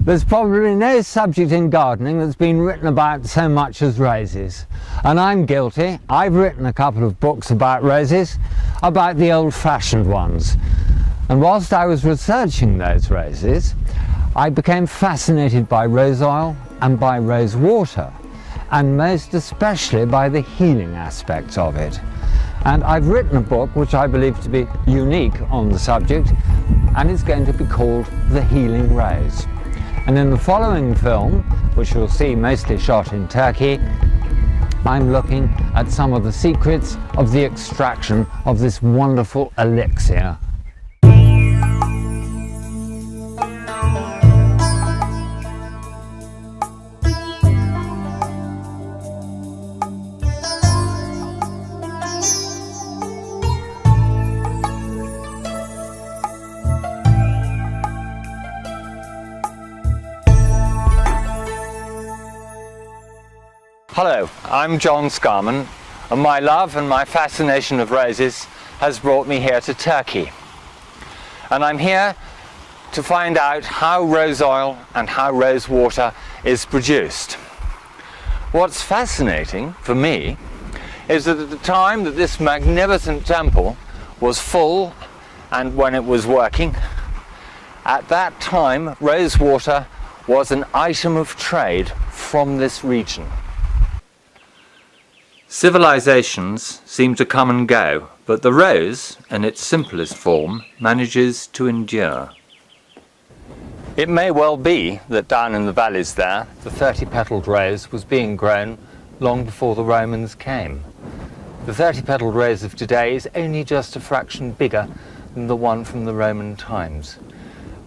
There's probably no subject in gardening that's been written about so much as roses. And I'm guilty. I've written a couple of books about roses, about the old-fashioned ones. And whilst I was researching those roses, I became fascinated by rose oil and by rose water, and most especially by the healing aspects of it. And I've written a book which I believe to be unique on the subject, and it's going to be called The Healing Rose. And in the following film, which you'll see mostly shot in Turkey, I'm looking at some of the secrets of the extraction of this wonderful elixir. Hello, I'm John Scarman, and my love and my fascination of roses has brought me here to Turkey. And I'm here to find out how rose oil and how rose water is produced. What's fascinating for me is that at the time that this magnificent temple was full and when it was working, at that time rose water was an item of trade from this region. Civilizations seem to come and go, but the rose, in its simplest form, manages to endure. It may well be that down in the valleys there, the 30-petalled rose was being grown long before the Romans came. The 30-petalled rose of today is only just a fraction bigger than the one from the Roman times.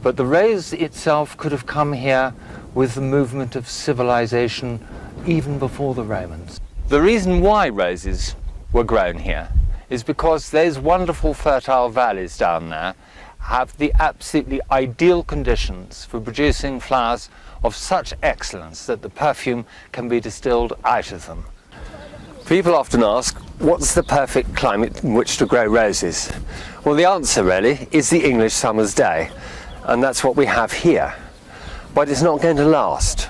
But the rose itself could have come here with the movement of civilization even before the Romans. The reason why roses were grown here is because those wonderful fertile valleys down there have the absolutely ideal conditions for producing flowers of such excellence that the perfume can be distilled out of them. People often ask, what's the perfect climate in which to grow roses? Well, the answer really is the English summer's day, and that's what we have here. But it's not going to last.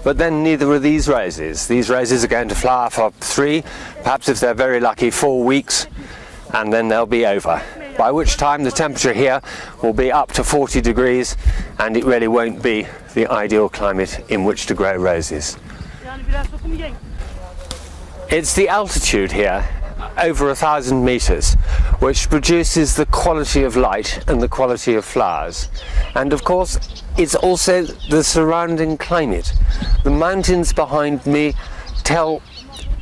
But then neither are these roses. These roses are going to flower for 3, perhaps if they're very lucky 4 weeks, and then they'll be over. By which time the temperature here will be up to 40 degrees, and it really won't be the ideal climate in which to grow roses. It's the altitude here, over 1,000 meters, which produces the quality of light and the quality of flowers. And of course, it's also the surrounding climate. The mountains behind me tell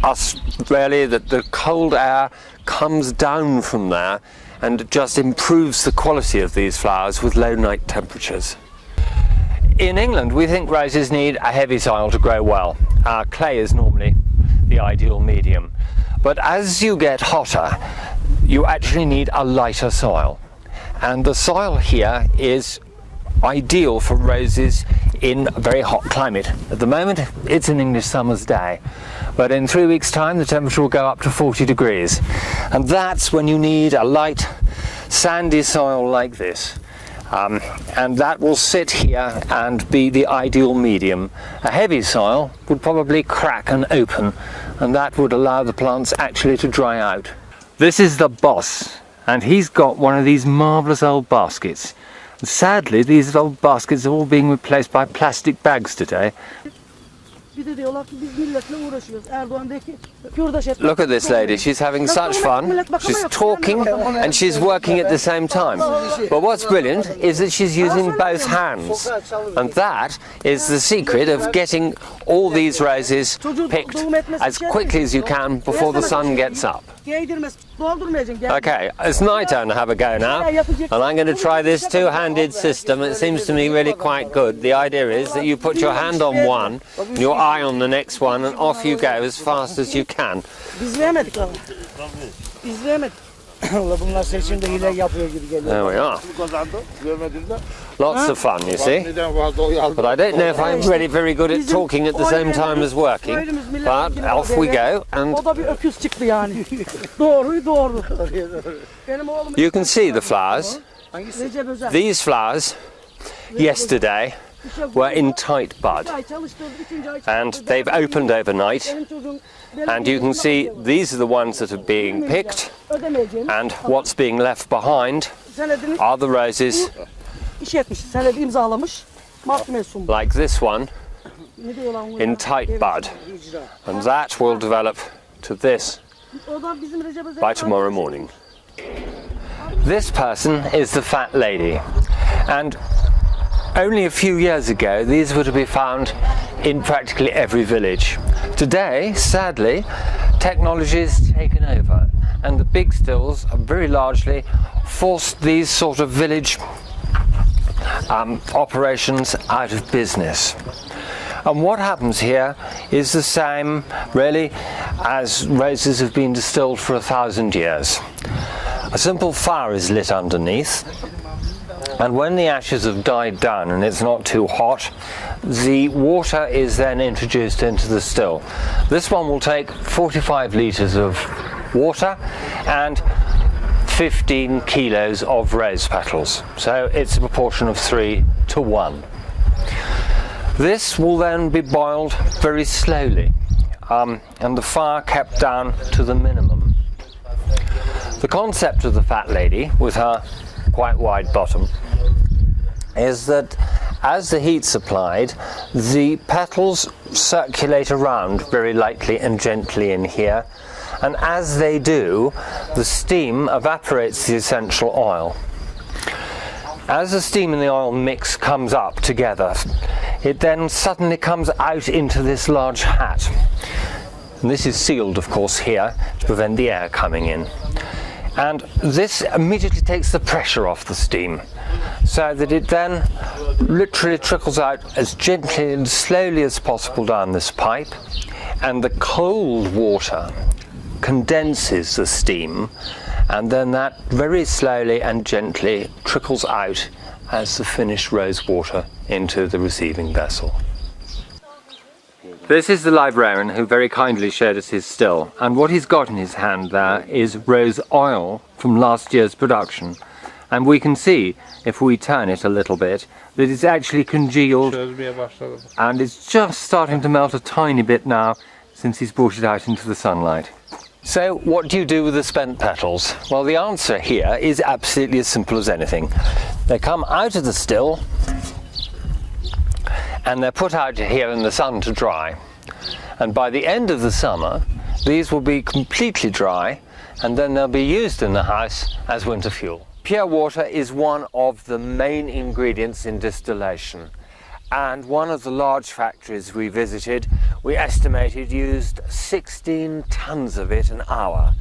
us really that the cold air comes down from there and just improves the quality of these flowers with low night temperatures. In England, we think roses need a heavy soil to grow well. Clay is normally the ideal medium. But as you get hotter, you actually need a lighter soil. And the soil here is ideal for roses in a very hot climate. At the moment, it's an English summer's day. But in 3 weeks' time, the temperature will go up to 40 degrees. And that's when you need a light, sandy soil like this. And that will sit here and be the ideal medium. A heavy soil would probably crack and open, and that would allow the plants actually to dry out. This is the boss, and he's got one of these marvellous old baskets. And sadly, these old baskets are all being replaced by plastic bags today. Look at this lady, she's having such fun. She's talking and she's working at the same time. But what's brilliant is that she's using both hands. And that is the secret of getting all these roses picked as quickly as you can before the sun gets up. Okay, it's my turn to have a go now, and I'm going to try this two-handed system. It seems to me really quite good. The idea is that you put your hand on one, your eye on the next one, and off you go as fast as you can. There we are. Lots of fun, you see. But I don't know if I'm really very good at talking at the same time as working. But off we go, and you can see the flowers. These flowers, yesterday, were in tight bud, and they've opened overnight, and you can see these are the ones that are being picked, and what's being left behind are the roses like this one in tight bud, and that will develop to this by tomorrow morning. This person is the fat lady, and only a few years ago these were to be found in practically every village. Today, sadly, technology has taken over, and the big stills have very largely forced these sort of village operations out of business. And what happens here is the same, really, as roses have been distilled for 1,000 years. A simple fire is lit underneath, and when the ashes have died down and it's not too hot, the water is then introduced into the still. This one will take 45 litres of water and 15 kilos of rose petals, so it's a proportion of 3 to 1. This will then be boiled very slowly, and the fire kept down to the minimum. The concept of the fat lady, with her quite wide bottom, is that as the heat's applied, the petals circulate around very lightly and gently in here, and as they do, the steam evaporates the essential oil. As the steam and the oil mix comes up together, it then suddenly comes out into this large hat. And this is sealed, of course, here to prevent the air coming in. And this immediately takes the pressure off the steam, so that it then literally trickles out as gently and slowly as possible down this pipe, and the cold water condenses the steam, and then that very slowly and gently trickles out as the finished rose water into the receiving vessel. This is the librarian who very kindly showed us his still, and what he's got in his hand there is rose oil from last year's production, and we can see, if we turn it a little bit, that it's actually congealed and it's just starting to melt a tiny bit now since he's brought it out into the sunlight. So what do you do with the spent petals? Well, the answer here is absolutely as simple as anything. They come out of the still and they're put out here in the sun to dry. And by the end of the summer, these will be completely dry, and then they'll be used in the house as winter fuel. Pure water is one of the main ingredients in distillation. And one of the large factories we visited, we estimated used 16 tons of it an hour.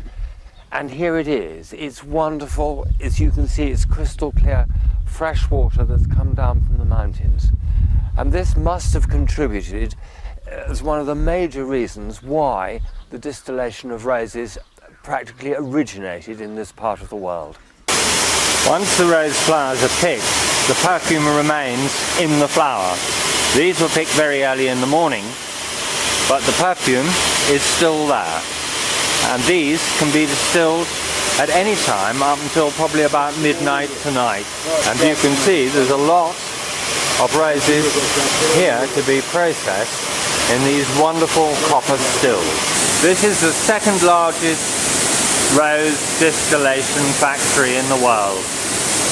And here it is. It's wonderful. As you can see, it's crystal clear, fresh water that's come down from the mountains. And this must have contributed as one of the major reasons why the distillation of roses practically originated in this part of the world. Once the rose flowers are picked, the perfume remains in the flower. These were picked very early in the morning, but the perfume is still there. And these can be distilled at any time up until probably about midnight tonight. And you can see there's a lot of roses here to be processed in these wonderful copper stills. This is the second largest rose distillation factory in the world,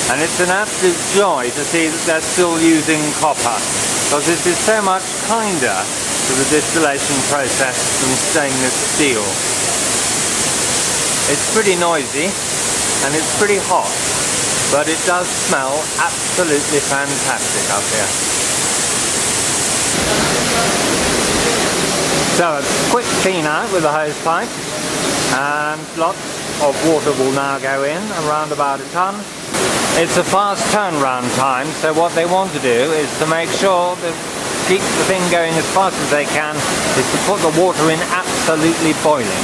and it's an absolute joy to see that they're still using copper, because this is so much kinder to the distillation process than stainless steel. It's pretty noisy and it's pretty hot, but it does smell absolutely fantastic up here. So a quick clean out with the hose pipe, and lots of water will now go in, around about a ton. It's a fast turnaround time, so what they want to do is to make sure that keep the thing going as fast as they can, is to put the water in absolutely boiling.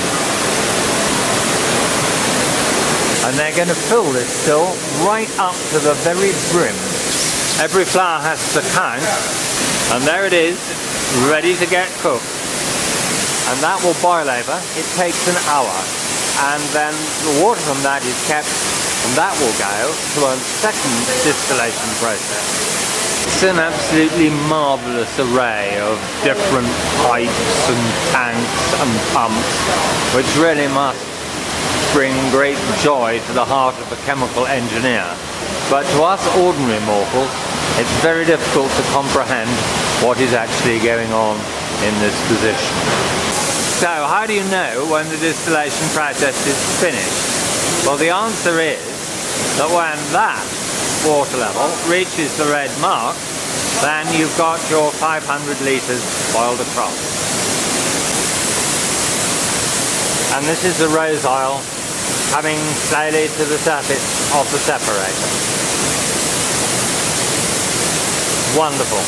And they're going to fill this still right up to the very brim. Every flower has to count, and there it is, ready to get cooked. And that will boil over. It takes an hour, and then the water from that is kept, and that will go to a second distillation process. It's an absolutely marvellous array of different pipes and tanks and pumps, which really must bring great joy to the heart of a chemical engineer. But to us ordinary mortals, it's very difficult to comprehend what is actually going on in this position. So how do you know when the distillation process is finished? Well, the answer is that when that water level reaches the red mark, then you've got your 500 litres boiled across. And this is the rose oil coming slowly to the surface of the separator. Wonderful.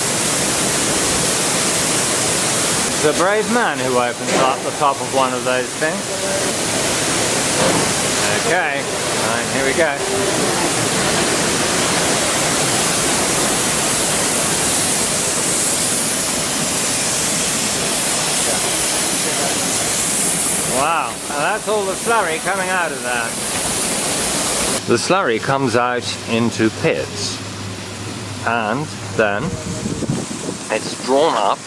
It's a brave man who opens up the top of one of those things. Okay, right, here we go. Wow, and that's all the slurry coming out of that. The slurry comes out into pits, and then it's drawn up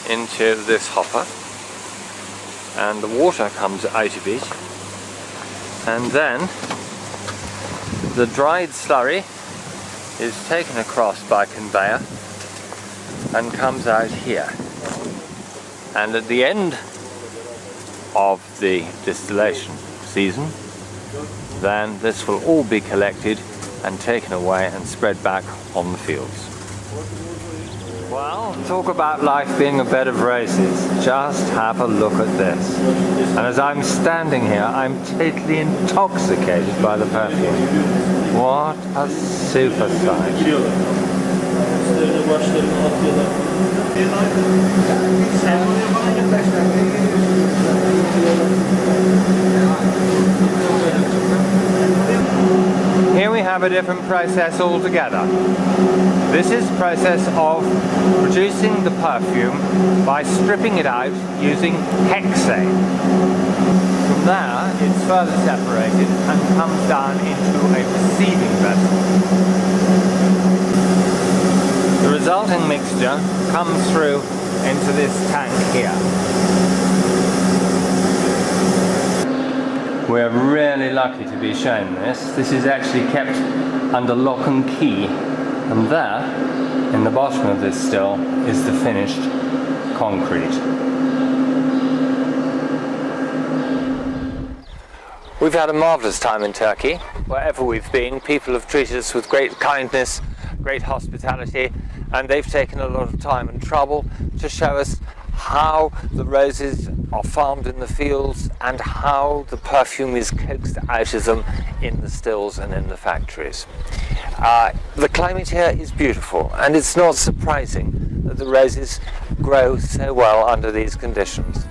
into this hopper, and the water comes out of it, and then the dried slurry is taken across by conveyor and comes out here. And at the end of the distillation season, then this will all be collected and taken away and spread back on the fields. Well, talk about life being a bed of roses. Just have a look at this. And as I'm standing here, I'm totally intoxicated by the perfume. What a super sight. Here we have a different process altogether. This is the process of producing the perfume by stripping it out using hexane. From there, it's further separated and comes down into a receiving vessel. The resulting mixture comes through into this tank here. We're really lucky to be shown this. This is actually kept under lock and key, and there, in the bottom of this still, is the finished concrete. We've had a marvellous time in Turkey. Wherever we've been, people have treated us with great kindness, great hospitality, and they've taken a lot of time and trouble to show us how the roses are farmed in the fields and how the perfume is coaxed out of them in the stills and in the factories. The climate here is beautiful, and it's not surprising that the roses grow so well under these conditions.